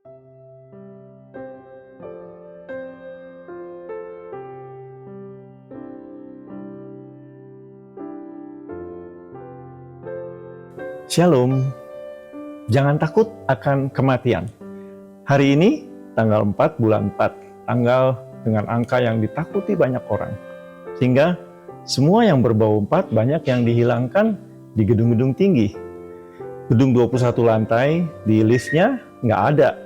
Shalom, jangan takut akan kematian. Hari ini, tanggal 4 bulan 4, tanggal dengan angka yang ditakuti banyak orang. Sehingga semua yang berbau 4 banyak yang dihilangkan di gedung-gedung tinggi. Gedung 21 lantai, di listnya nggak ada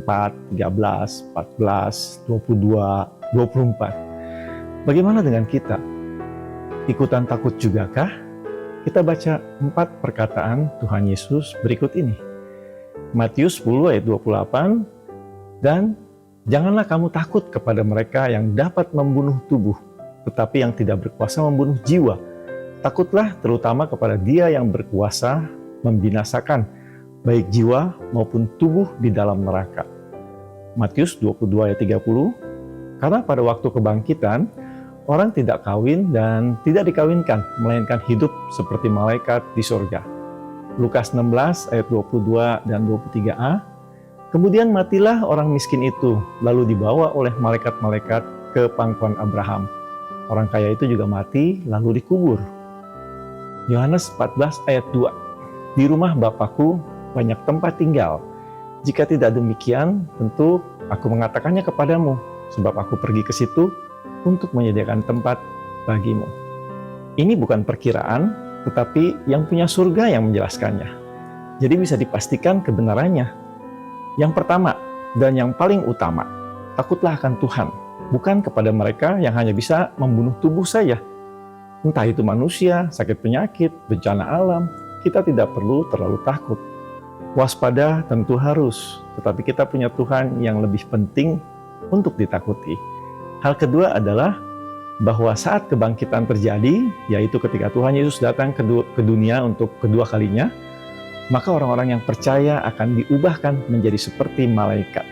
4, 13, 14, 22, 24. Bagaimana dengan kita? Ikutan takut juga kah? Kita baca 4 perkataan Tuhan Yesus berikut ini. Matius 10 ayat 28, dan janganlah kamu takut kepada mereka yang dapat membunuh tubuh, tetapi yang tidak berkuasa membunuh jiwa. Takutlah terutama kepada Dia yang berkuasa membinasakan baik jiwa maupun tubuh di dalam neraka. Matius 22 ayat 30, karena pada waktu kebangkitan, orang tidak kawin dan tidak dikawinkan, melainkan hidup seperti malaikat di surga. Lukas 16 ayat 22 dan 23a. Kemudian matilah orang miskin itu, lalu dibawa oleh malaikat-malaikat ke pangkuan Abraham. Orang kaya itu juga mati, lalu dikubur. Yohanes 14 ayat 2. Di rumah Bapakku banyak tempat tinggal. Jika tidak demikian, tentu aku mengatakannya kepadamu, sebab aku pergi ke situ untuk menyediakan tempat bagimu. Ini bukan perkiraan, tetapi yang punya surga yang menjelaskannya. Jadi bisa dipastikan kebenarannya. Yang pertama, dan yang paling utama, takutlah akan Tuhan, bukan kepada mereka yang hanya bisa membunuh tubuh saja. Entah itu manusia, sakit penyakit, bencana alam, kita tidak perlu terlalu takut. Waspada tentu harus, tetapi kita punya Tuhan yang lebih penting untuk ditakuti. Hal kedua adalah bahwa saat kebangkitan terjadi, yaitu ketika Tuhan Yesus datang ke dunia untuk kedua kalinya, maka orang-orang yang percaya akan diubahkan menjadi seperti malaikat.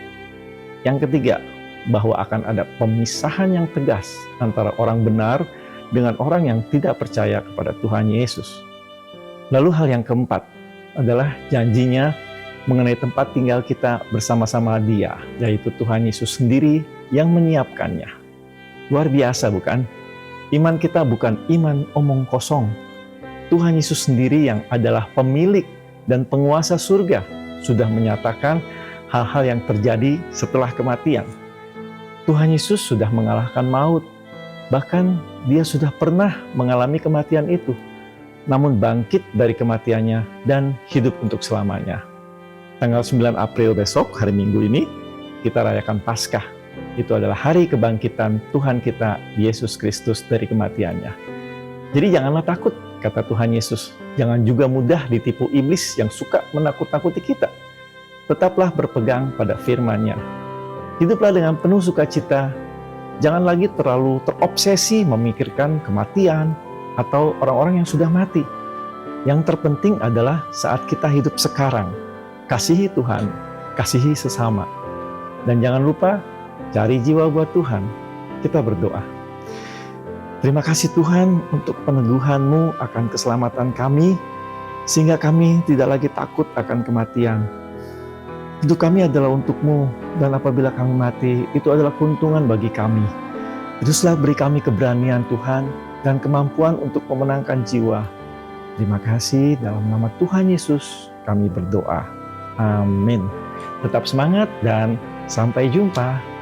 Yang ketiga, bahwa akan ada pemisahan yang tegas antara orang benar dengan orang yang tidak percaya kepada Tuhan Yesus. Lalu hal yang keempat adalah janjinya mengenai tempat tinggal kita bersama-sama Dia, yaitu Tuhan Yesus sendiri yang menyiapkannya. Luar biasa bukan? Iman kita bukan iman omong kosong. Tuhan Yesus sendiri yang adalah pemilik dan penguasa surga sudah menyatakan hal-hal yang terjadi setelah kematian. Tuhan Yesus sudah mengalahkan maut. Bahkan Dia sudah pernah mengalami kematian itu, namun bangkit dari kematiannya dan hidup untuk selamanya. Tanggal 9 April besok, hari Minggu ini, kita rayakan Paskah. Itu adalah hari kebangkitan Tuhan kita, Yesus Kristus, dari kematiannya. Jadi janganlah takut, kata Tuhan Yesus. Jangan juga mudah ditipu iblis yang suka menakut-nakuti kita. Tetaplah berpegang pada firman-Nya. Hiduplah dengan penuh sukacita. Jangan lagi terlalu terobsesi memikirkan kematian atau orang-orang yang sudah mati. Yang terpenting adalah saat kita hidup sekarang. Kasihi Tuhan, kasihi sesama. Dan jangan lupa, cari jiwa buat Tuhan. Kita berdoa. Terima kasih Tuhan untuk peneguhan-Mu akan keselamatan kami, sehingga kami tidak lagi takut akan kematian. Hidup kami adalah untuk-Mu, dan apabila kami mati, itu adalah keuntungan bagi kami. Teruslah beri kami keberanian Tuhan, dan kemampuan untuk memenangkan jiwa. Terima kasih, dalam nama Tuhan Yesus kami berdoa. Amin. Tetap semangat dan sampai jumpa.